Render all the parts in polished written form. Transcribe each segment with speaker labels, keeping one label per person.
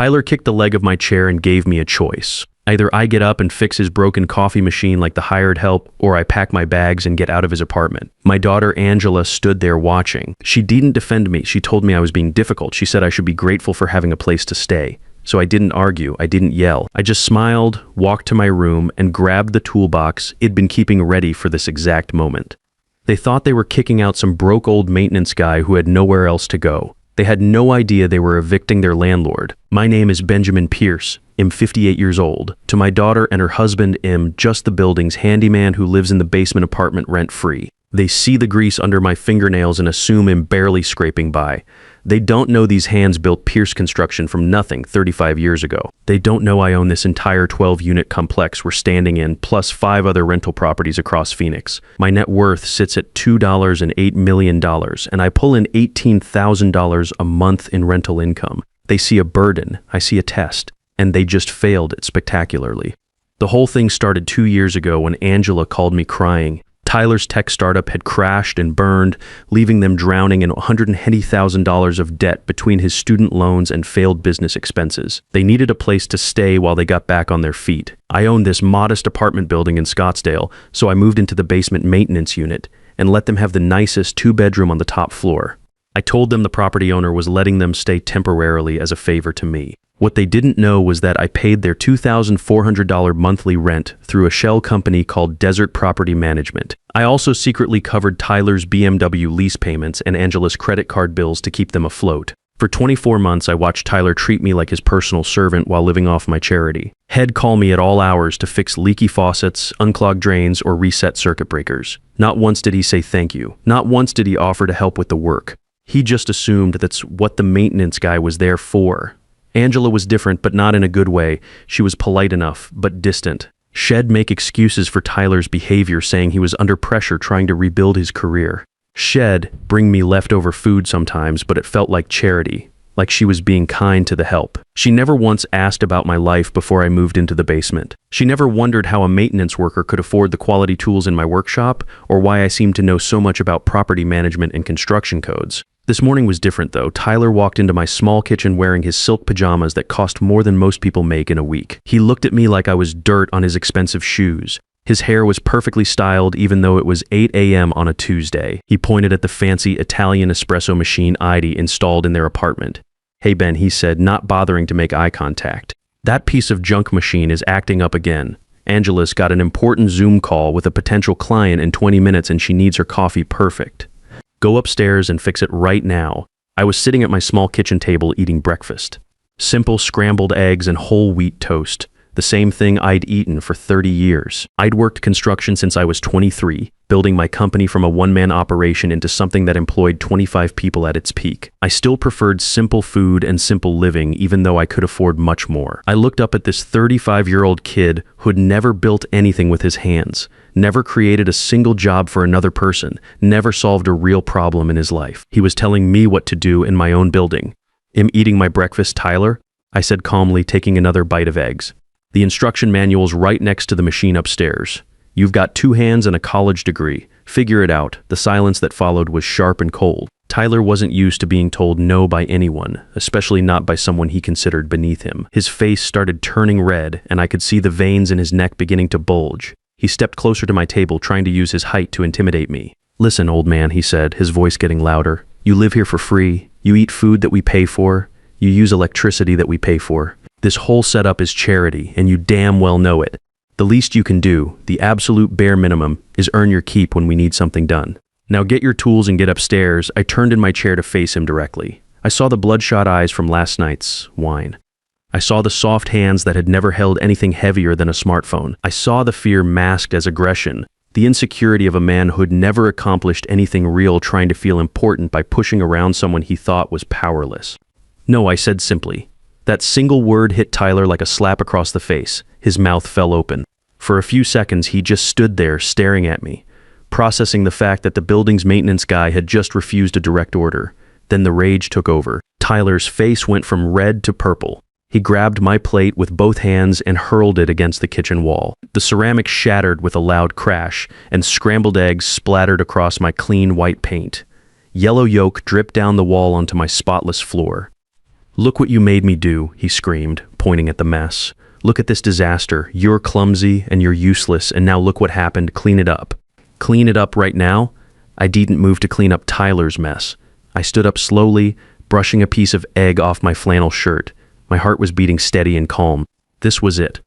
Speaker 1: Tyler kicked the leg of my chair and gave me a choice. Either I get up and fix his broken coffee machine like the hired help, or I pack my bags and get out of his apartment. My daughter Angela stood there watching. She didn't defend me. She told me I was being difficult. She said I should be grateful for having a place to stay. So I didn't argue. I didn't yell. I just smiled, walked to my room, and grabbed the toolbox it'd been keeping ready for this exact moment. They thought they were kicking out some broke old maintenance guy who had nowhere else to go. They had no idea they were evicting their landlord. My name is Benjamin Pierce. I'm 58 years old. To my daughter and her husband, I'm just the building's handyman who lives in the basement apartment rent-free. They see the grease under my fingernails and assume I'm barely scraping by. They don't know these hands built Pierce Construction from nothing 35 years ago. They don't know I own this entire 12-unit complex we're standing in, plus 5 other rental properties across Phoenix. My net worth sits at $2.08 million, and I pull in $18,000 a month in rental income. They see a burden, I see a test, and they just failed it spectacularly. The whole thing started 2 years ago when Angela called me crying. Tyler's tech startup had crashed and burned, leaving them drowning in $180,000 of debt between his student loans and failed business expenses. They needed a place to stay while they got back on their feet. I owned this modest apartment building in Scottsdale, so I moved into the basement maintenance unit and let them have the nicest 2-bedroom on the top floor. I told them the property owner was letting them stay temporarily as a favor to me. What they didn't know was that I paid their $2,400 monthly rent through a shell company called Desert Property Management. I also secretly covered Tyler's BMW lease payments and Angela's credit card bills to keep them afloat. For 24 months, I watched Tyler treat me like his personal servant while living off my charity. He'd call me at all hours to fix leaky faucets, unclog drains, or reset circuit breakers. Not once did he say thank you. Not once did he offer to help with the work. He just assumed that's what the maintenance guy was there for. Angela was different, but not in a good way. She was polite enough, but distant. She'd make excuses for Tyler's behavior, saying he was under pressure trying to rebuild his career. She'd bring me leftover food sometimes, but it felt like charity, like she was being kind to the help. She never once asked about my life before I moved into the basement. She never wondered how a maintenance worker could afford the quality tools in my workshop, or why I seemed to know so much about property management and construction codes. This morning was different, though. Tyler walked into my small kitchen wearing his silk pajamas that cost more than most people make in a week. He looked at me like I was dirt on his expensive shoes. His hair was perfectly styled even though it was 8 a.m. on a Tuesday. He pointed at the fancy Italian espresso machine I'd installed in their apartment. "Hey Ben," he said, not bothering to make eye contact. "That piece of junk machine is acting up again. Angela's got an important Zoom call with a potential client in 20 minutes and she needs her coffee perfect. Go upstairs and fix it right now." I was sitting at my small kitchen table eating breakfast. Simple scrambled eggs and whole wheat toast. The same thing I'd eaten for 30 years. I'd worked construction since I was 23, building my company from a one-man operation into something that employed 25 people at its peak. I still preferred simple food and simple living, even though I could afford much more. I looked up at this 35-year-old kid who'd never built anything with his hands, never created a single job for another person, never solved a real problem in his life. He was telling me what to do in my own building. "I'm eating my breakfast, Tyler," I said calmly, taking another bite of eggs. "The instruction manual's right next to the machine upstairs. You've got 2 hands and a college degree. Figure it out." The silence that followed was sharp and cold. Tyler wasn't used to being told no by anyone, especially not by someone he considered beneath him. His face started turning red, and I could see the veins in his neck beginning to bulge. He stepped closer to my table, trying to use his height to intimidate me. "Listen, old man," he said, his voice getting louder. "You live here for free. You eat food that we pay for. You use electricity that we pay for. This whole setup is charity, and you damn well know it. The least you can do, the absolute bare minimum, is earn your keep when we need something done. Now get your tools and get upstairs." I turned in my chair to face him directly. I saw the bloodshot eyes from last night's wine. I saw the soft hands that had never held anything heavier than a smartphone. I saw the fear masked as aggression, the insecurity of a man who'd never accomplished anything real, trying to feel important by pushing around someone he thought was powerless. "No," I said simply. That single word hit Tyler like a slap across the face. His mouth fell open. For a few seconds, he just stood there staring at me, processing the fact that the building's maintenance guy had just refused a direct order. Then the rage took over. Tyler's face went from red to purple. He grabbed my plate with both hands and hurled it against the kitchen wall. The ceramic shattered with a loud crash, and scrambled eggs splattered across my clean white paint. Yellow yolk dripped down the wall onto my spotless floor. "Look what you made me do," he screamed, pointing at the mess. "Look at this disaster. You're clumsy and you're useless, and now look what happened. Clean it up." Clean it up right now? I didn't move to clean up Tyler's mess. I stood up slowly, brushing a piece of egg off my flannel shirt. My heart was beating steady and calm. This was it.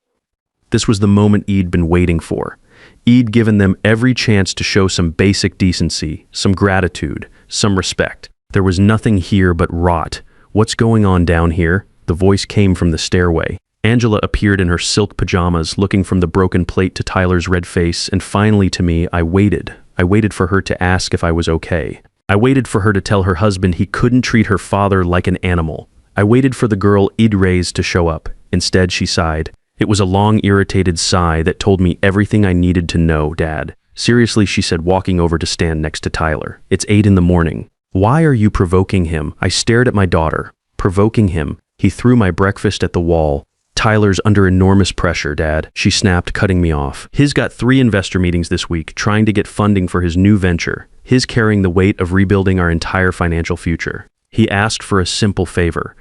Speaker 1: This was the moment E'd been waiting for. E'd given them every chance to show some basic decency, some gratitude, some respect. There was nothing here but rot. "What's going on down here?" The voice came from the stairway. Angela appeared in her silk pajamas, looking from the broken plate to Tyler's red face, and finally to me. I waited. I waited for her to ask if I was okay. I waited for her to tell her husband he couldn't treat her father like an animal. I waited for the girl I'd raised to show up. Instead, she sighed. It was a long, irritated sigh that told me everything I needed to know, Dad. "Seriously," she said, walking over to stand next to Tyler. "It's 8 in the morning. Why are you provoking him?" I stared at my daughter. Provoking him? He threw my breakfast at the wall. "Tyler's under enormous pressure, Dad," she snapped, cutting me off. "He's got 3 investor meetings this week, trying to get funding for his new venture. He's carrying the weight of rebuilding our entire financial future. He asked for a simple favor.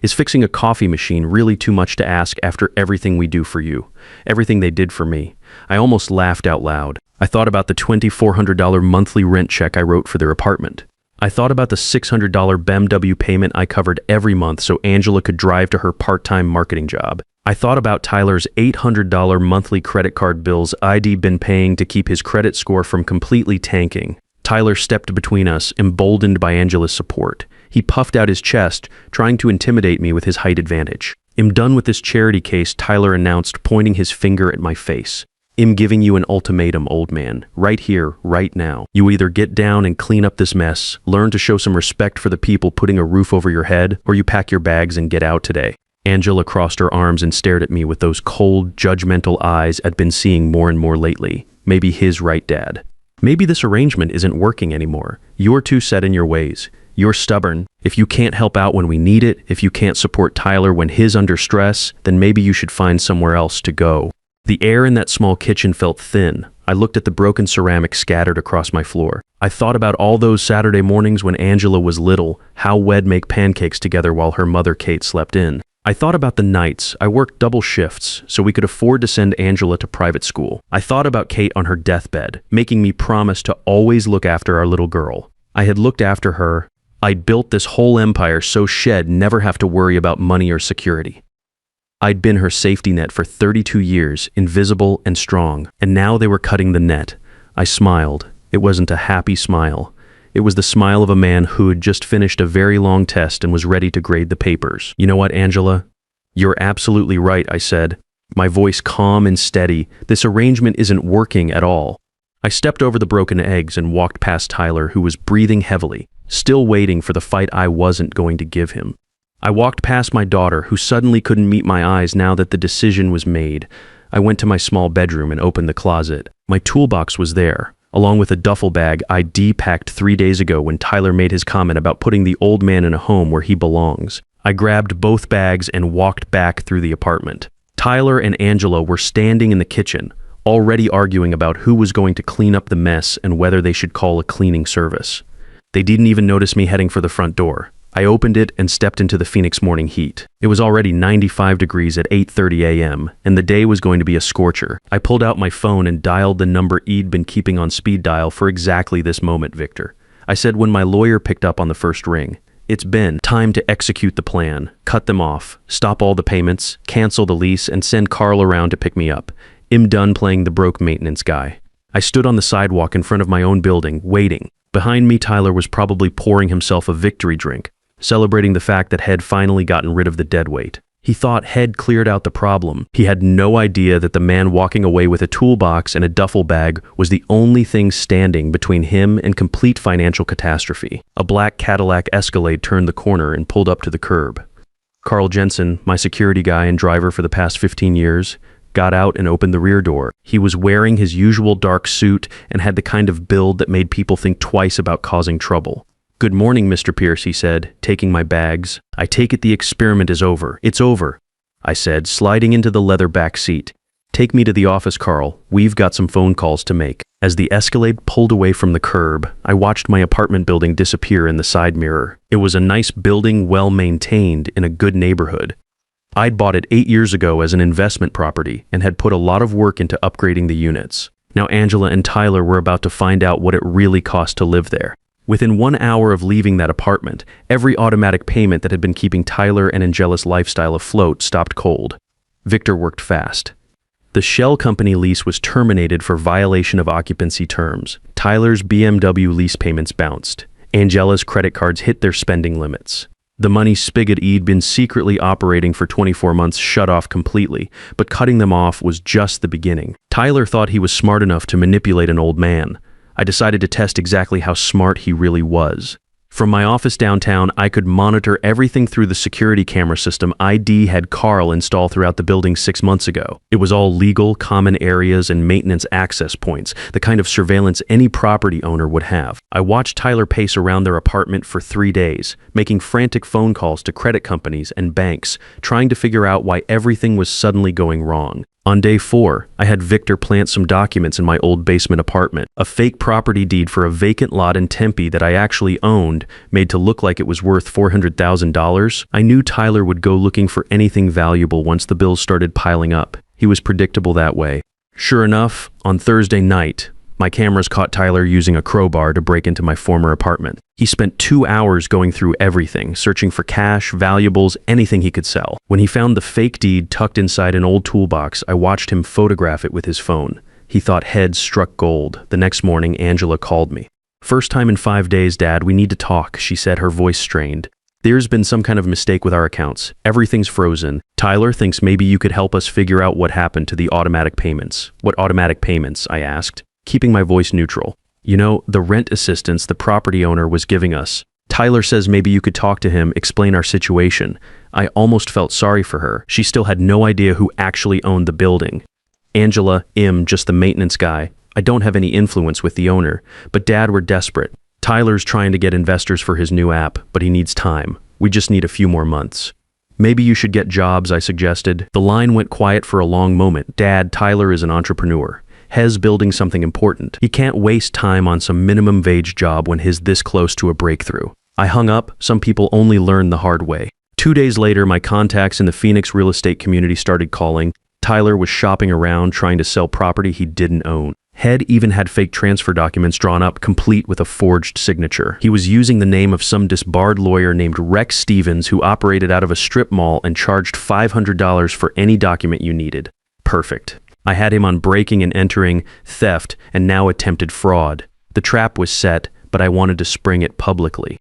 Speaker 1: Is fixing a coffee machine really too much to ask after everything we do for you? Everything they did for me?" I almost laughed out loud. I thought about the $2,400 monthly rent check I wrote for their apartment. I thought about the $600 BMW payment I covered every month so Angela could drive to her part-time marketing job. I thought about Tyler's $800 monthly credit card bills I'd been paying to keep his credit score from completely tanking. Tyler stepped between us, emboldened by Angela's support. He puffed out his chest, trying to intimidate me with his height advantage. "I'm done with this charity case," Tyler announced, pointing his finger at my face. "I'm giving you an ultimatum, old man. Right here, right now. You either get down and clean up this mess, learn to show some respect for the people putting a roof over your head, or you pack your bags and get out today." Angela crossed her arms and stared at me with those cold, judgmental eyes I'd been seeing more and more lately. Maybe he's right, Dad. Maybe this arrangement isn't working anymore. You're too set in your ways. You're stubborn. If you can't help out when we need it, if you can't support Tyler when he's under stress, then maybe you should find somewhere else to go. The air in that small kitchen felt thin. I looked at the broken ceramic scattered across my floor. I thought about all those Saturday mornings when Angela was little, how we'd make pancakes together while her mother Kate slept in. I thought about the nights I worked double shifts so we could afford to send Angela to private school. I thought about Kate on her deathbed, making me promise to always look after our little girl. I had looked after her. I'd built this whole empire so she'd never have to worry about money or security. I'd been her safety net for 32 years, invisible and strong, and now they were cutting the net. I smiled. It wasn't a happy smile. It was the smile of a man who had just finished a very long test and was ready to grade the papers. "You know what, Angela? You're absolutely right," I said, my voice calm and steady. "This arrangement isn't working at all." I stepped over the broken eggs and walked past Tyler, who was breathing heavily, still waiting for the fight I wasn't going to give him. I walked past my daughter, who suddenly couldn't meet my eyes now that the decision was made. I went to my small bedroom and opened the closet. My toolbox was there, along with a duffel bag I depacked 3 days ago when Tyler made his comment about putting the old man in a home where he belongs. I grabbed both bags and walked back through the apartment. Tyler and Angela were standing in the kitchen, already arguing about who was going to clean up the mess and whether they should call a cleaning service. They didn't even notice me heading for the front door. I opened it and stepped into the Phoenix morning heat. It was already 95 degrees at 8:30 a.m., and the day was going to be a scorcher. I pulled out my phone and dialed the number I'd been keeping on speed dial for exactly this moment, Victor. I said when my lawyer picked up on the first ring, "It's been time to execute the plan, cut them off, stop all the payments, cancel the lease, and send Carl around to pick me up. I'm done playing the broke maintenance guy." I stood on the sidewalk in front of my own building, waiting. Behind me, Tyler was probably pouring himself a victory drink, celebrating the fact that Head finally gotten rid of the deadweight. He thought Head cleared out the problem. He had no idea that the man walking away with a toolbox and a duffel bag was the only thing standing between him and complete financial catastrophe. A black Cadillac Escalade turned the corner and pulled up to the curb. Carl Jensen, my security guy and driver for the past 15 years, got out and opened the rear door. He was wearing his usual dark suit and had the kind of build that made people think twice about causing trouble. "Good morning, Mr. Pierce," he said, taking my bags. "I take it the experiment is over." "It's over," I said, sliding into the leather back seat. "Take me to the office, Carl. We've got some phone calls to make." As the Escalade pulled away from the curb, I watched my apartment building disappear in the side mirror. It was a nice building, well-maintained, in a good neighborhood. I'd bought it 8 years ago as an investment property and had put a lot of work into upgrading the units. Now Angela and Tyler were about to find out what it really cost to live there. Within 1 hour of leaving that apartment, every automatic payment that had been keeping Tyler and Angela's lifestyle afloat stopped cold. Victor worked fast. The shell company lease was terminated for violation of occupancy terms. Tyler's BMW lease payments bounced. Angela's credit cards hit their spending limits. The money spigot he'd been secretly operating for 24 months shut off completely, but cutting them off was just the beginning. Tyler thought he was smart enough to manipulate an old man. I decided to test exactly how smart he really was. From my office downtown, I could monitor everything through the security camera system ID had Carl install throughout the building 6 months ago. It was all legal, common areas, and maintenance access points, the kind of surveillance any property owner would have. I watched Tyler pace around their apartment for 3 days, making frantic phone calls to credit companies and banks, trying to figure out why everything was suddenly going wrong. On day 4, I had Victor plant some documents in my old basement apartment, a fake property deed for a vacant lot in Tempe that I actually owned, made to look like it was worth $400,000. I knew Tyler would go looking for anything valuable once the bills started piling up. He was predictable that way. Sure enough, on Thursday night, my cameras caught Tyler using a crowbar to break into my former apartment. He spent 2 hours going through everything, searching for cash, valuables, anything he could sell. When he found the fake deed tucked inside an old toolbox, I watched him photograph it with his phone. He thought heads struck gold. The next morning, Angela called me. "First time in 5 days, Dad, we need to talk," she said, her voice strained. "There's been some kind of mistake with our accounts. Everything's frozen. Tyler thinks maybe you could help us figure out what happened to the automatic payments." "What automatic payments?" I asked, keeping my voice neutral. "You know, the rent assistance the property owner was giving us. Tyler says maybe you could talk to him, explain our situation." I almost felt sorry for her. She still had no idea who actually owned the building. "Angela, just the maintenance guy. I don't have any influence with the owner. But Dad, we're desperate. Tyler's trying to get investors for his new app, but he needs time. We just need a few more months." "Maybe you should get jobs," I suggested. The line went quiet for a long moment. "Dad, Tyler is an entrepreneur. Hez building something important. He can't waste time on some minimum wage job when he's this close to a breakthrough." I hung up. Some people only learn the hard way. 2 days later, my contacts in the Phoenix real estate community started calling. Tyler was shopping around trying to sell property he didn't own. Head even had fake transfer documents drawn up, complete with a forged signature. He was using the name of some disbarred lawyer named Rex Stevens, who operated out of a strip mall and charged $500 for any document you needed. Perfect. I had him on breaking and entering, theft, and now attempted fraud. The trap was set, but I wanted to spring it publicly.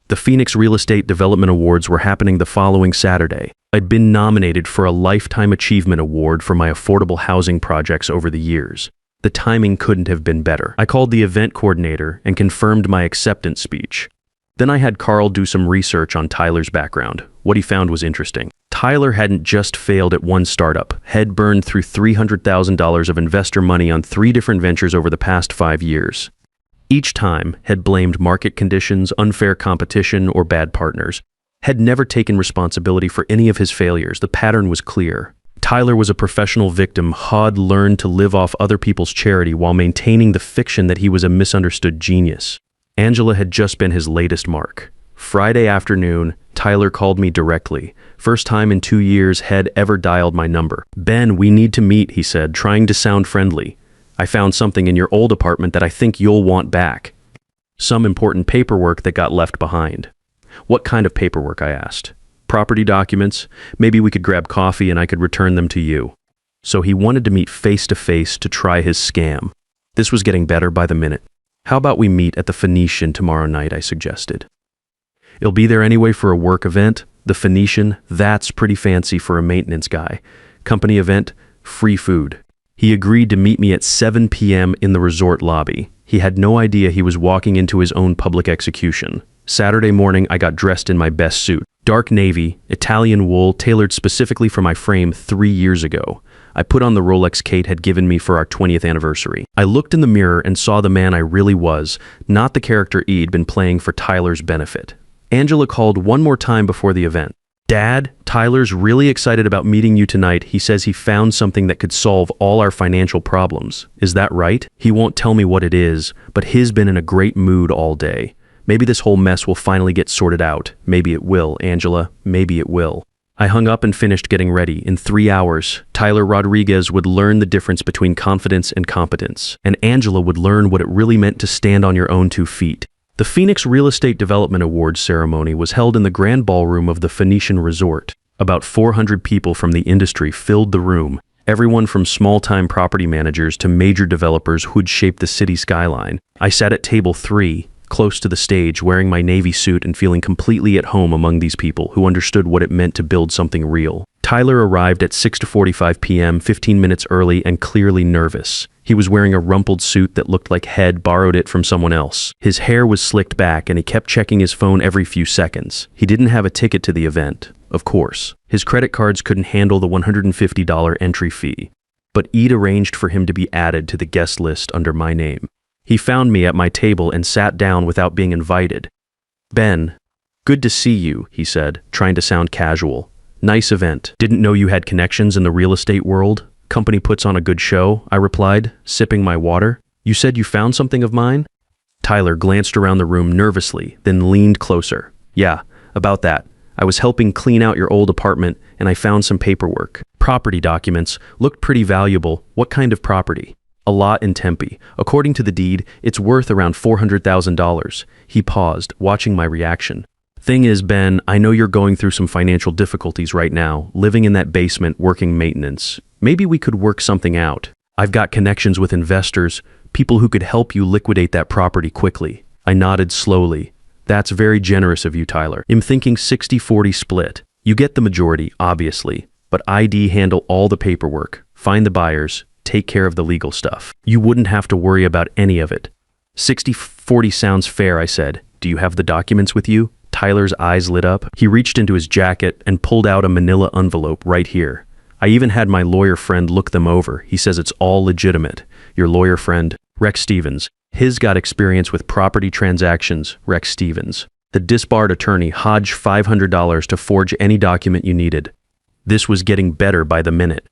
Speaker 1: The Phoenix Real Estate Development Awards were happening the following Saturday. I'd been nominated for a Lifetime Achievement Award for my affordable housing projects over the years. The timing couldn't have been better. I called the event coordinator and confirmed my acceptance speech. Then I had Carl do some research on Tyler's background. What he found was interesting. Tyler hadn't just failed at one startup, had burned through $300,000 of investor money on 3 different ventures over the past 5 years. Each time, had blamed market conditions, unfair competition, or bad partners. Had never taken responsibility for any of his failures. The pattern was clear. Tyler was a professional victim who'd learned to live off other people's charity while maintaining the fiction that he was a misunderstood genius. Angela had just been his latest mark. Friday afternoon, Tyler called me directly. First time in 2 years Head ever dialed my number. "Ben, we need to meet," he said, trying to sound friendly. "I found something in your old apartment that I think you'll want back. Some important paperwork that got left behind." "What kind of paperwork?" I asked. "Property documents. Maybe we could grab coffee and I could return them to you." So he wanted to meet face to face to try his scam. This was getting better by the minute. "How about we meet at the Phoenician tomorrow night?" I suggested. "It'll be there anyway for a work event. The Phoenician, that's pretty fancy for a maintenance guy. Company event, free food." He agreed to meet me at 7 p.m. in the resort lobby. He had no idea he was walking into his own public execution. Saturday morning, I got dressed in my best suit. Dark navy, Italian wool, tailored specifically for my frame 3 years ago. I put on the Rolex Kate had given me for our 20th anniversary. I looked in the mirror and saw the man I really was, not the character E'd been playing for Tyler's benefit. Angela called one more time before the event. "Dad, Tyler's really excited about meeting you tonight. He says he found something that could solve all our financial problems. Is that right? He won't tell me what it is, but he's been in a great mood all day. Maybe this whole mess will finally get sorted out. Maybe it will, Angela. Maybe it will." I hung up and finished getting ready. In 3 hours, Tyler Rodriguez would learn the difference between confidence and competence, and Angela would learn what it really meant to stand on your own 2 feet. The Phoenix Real Estate Development Awards ceremony was held in the grand ballroom of the Phoenician Resort. About 400 people from the industry filled the room, everyone from small-time property managers to major developers who'd shaped the city skyline. I sat at table 3, close to the stage, wearing my navy suit and feeling completely at home among these people who understood what it meant to build something real. Tyler arrived at 6:45 p.m., 15 minutes early and clearly nervous. He was wearing a rumpled suit that looked like Head borrowed it from someone else. His hair was slicked back and he kept checking his phone every few seconds. He didn't have a ticket to the event, of course. His credit cards couldn't handle the $150 entry fee, but Eid arranged for him to be added to the guest list under my name. He found me at my table and sat down without being invited. "Ben, good to see you," he said, trying to sound casual. "Nice event. Didn't know you had connections in the real estate world. Company puts on a good show," I replied, sipping my water. "You said you found something of mine?" Tyler glanced around the room nervously, then leaned closer. "Yeah, about that. I was helping clean out your old apartment and I found some paperwork. Property documents. Looked pretty valuable. What kind of property?" "A lot in Tempe. According to the deed, it's worth around $400,000. He paused, watching my reaction. "Thing is, Ben, I know you're going through some financial difficulties right now, living in that basement, working maintenance. Maybe we could work something out. I've got connections with investors, people who could help you liquidate that property quickly." I nodded slowly. "That's very generous of you, Tyler. I'm thinking 60-40 split. You get the majority, obviously, but ID handle all the paperwork, find the buyers, take care of the legal stuff. You wouldn't have to worry about any of it." 60-40 sounds fair, I said. "Do you have the documents with you?" Tyler's eyes lit up. He reached into his jacket and pulled out a manila envelope right here. "I even had my lawyer friend look them over. He says it's all legitimate." "Your lawyer friend?" "Rex Stevens. His got experience with property transactions." "Rex Stevens." The disbarred attorney hodged $500 to forge any document you needed. This was getting better by the minute.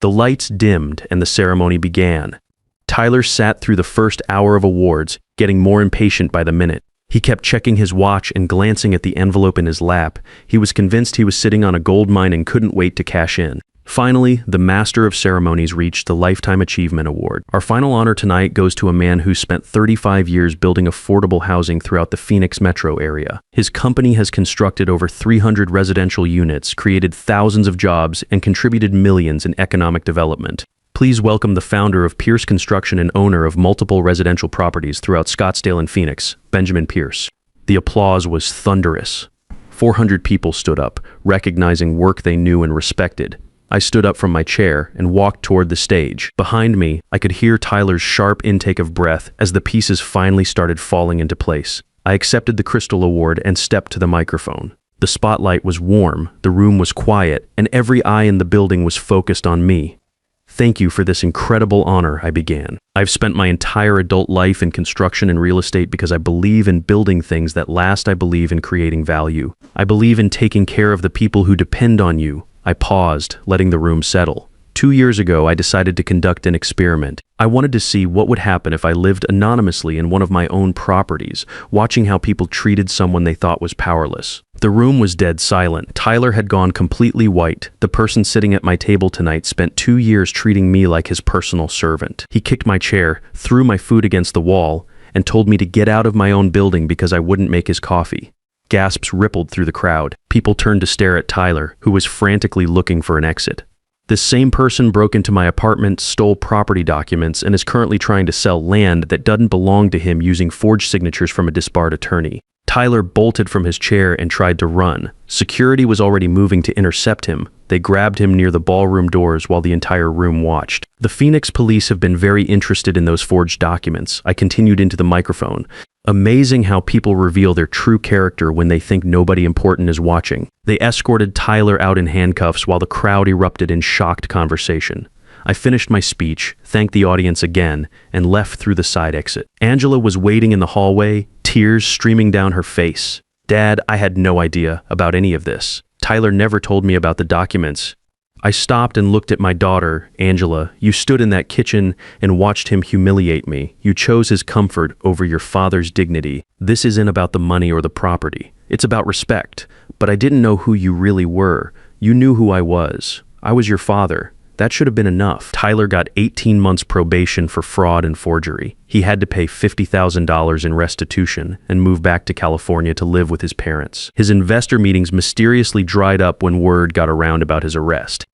Speaker 1: The lights dimmed and the ceremony began. Tyler sat through the first hour of awards, getting more impatient by the minute. He kept checking his watch and glancing at the envelope in his lap. He was convinced he was sitting on a gold mine and couldn't wait to cash in. Finally, the Master of Ceremonies reached the Lifetime Achievement Award. Our final honor tonight goes to a man who spent 35 years building affordable housing throughout the Phoenix metro area. His company has constructed over 300 residential units, created thousands of jobs, and contributed millions in economic development. Please welcome the founder of Pierce Construction and owner of multiple residential properties throughout Scottsdale and Phoenix, Benjamin Pierce. The applause was thunderous. 400 people stood up, recognizing work they knew and respected. I stood up from my chair and walked toward the stage. Behind me, I could hear Tyler's sharp intake of breath as the pieces finally started falling into place. I accepted the Crystal Award and stepped to the microphone. The spotlight was warm, the room was quiet, and every eye in the building was focused on me. "Thank you for this incredible honor," I began. "I've spent my entire adult life in construction and real estate because I believe in building things that last. I believe in creating value. I believe in taking care of the people who depend on you." I paused, letting the room settle. 2 years ago, I decided to conduct an experiment. I wanted to see what would happen if I lived anonymously in one of my own properties, watching how people treated someone they thought was powerless. The room was dead silent. Tyler had gone completely white. The person sitting at my table tonight spent 2 years treating me like his personal servant. He kicked my chair, threw my food against the wall, and told me to get out of my own building because I wouldn't make his coffee. Gasps rippled through the crowd. People turned to stare at Tyler, who was frantically looking for an exit. This same person broke into my apartment, stole property documents, and is currently trying to sell land that doesn't belong to him using forged signatures from a disbarred attorney. Tyler bolted from his chair and tried to run. Security was already moving to intercept him. They grabbed him near the ballroom doors while the entire room watched. "The Phoenix police have been very interested in those forged documents." I continued into the microphone. "Amazing how people reveal their true character when they think nobody important is watching." They escorted Tyler out in handcuffs while the crowd erupted in shocked conversation. I finished my speech, thanked the audience again, and left through the side exit. Angela was waiting in the hallway, tears streaming down her face. "Dad, I had no idea about any of this." Tyler never told me about the documents. I stopped and looked at my daughter, Angela. You stood in that kitchen and watched him humiliate me. You chose his comfort over your father's dignity. This isn't about the money or the property. It's about respect. But I didn't know who you really were. You knew who I was. I was your father. That should have been enough. Tyler got 18 months probation for fraud and forgery. He had to pay $50,000 in restitution and move back to California to live with his parents. His investor meetings mysteriously dried up when word got around about his arrest.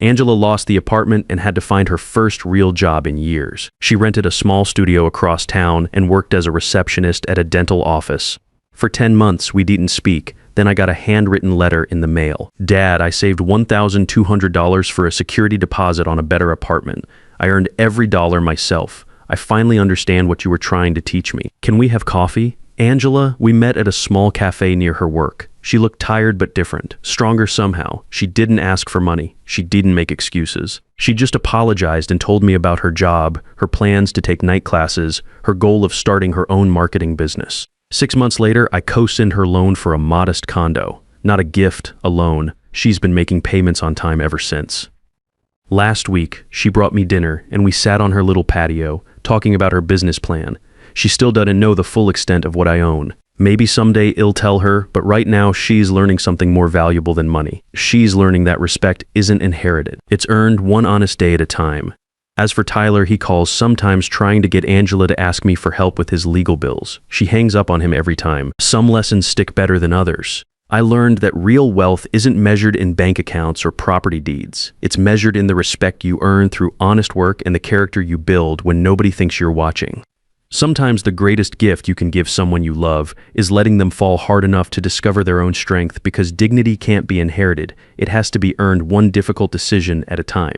Speaker 1: Angela lost the apartment and had to find her first real job in years. She rented a small studio across town and worked as a receptionist at a dental office. For 10 months, we didn't speak. Then I got a handwritten letter in the mail. Dad, I saved $1,200 for a security deposit on a better apartment. I earned every dollar myself. I finally understand what you were trying to teach me. Can we have coffee? Angela, we met at a small cafe near her work. She looked tired but different, stronger somehow. She didn't ask for money. She didn't make excuses. She just apologized and told me about her job, her plans to take night classes, her goal of starting her own marketing business. 6 months later, I co-signed her loan for a modest condo. Not a gift, a loan. She's been making payments on time ever since. Last week, she brought me dinner and we sat on her little patio, talking about her business plan. She still doesn't know the full extent of what I own. Maybe someday it'll tell her, but right now she's learning something more valuable than money. She's learning that respect isn't inherited. It's earned one honest day at a time. As for Tyler, he calls sometimes trying to get Angela to ask me for help with his legal bills. She hangs up on him every time. Some lessons stick better than others. I learned that real wealth isn't measured in bank accounts or property deeds. It's measured in the respect you earn through honest work and the character you build when nobody thinks you're watching. Sometimes the greatest gift you can give someone you love is letting them fall hard enough to discover their own strength, because dignity can't be inherited. It has to be earned one difficult decision at a time.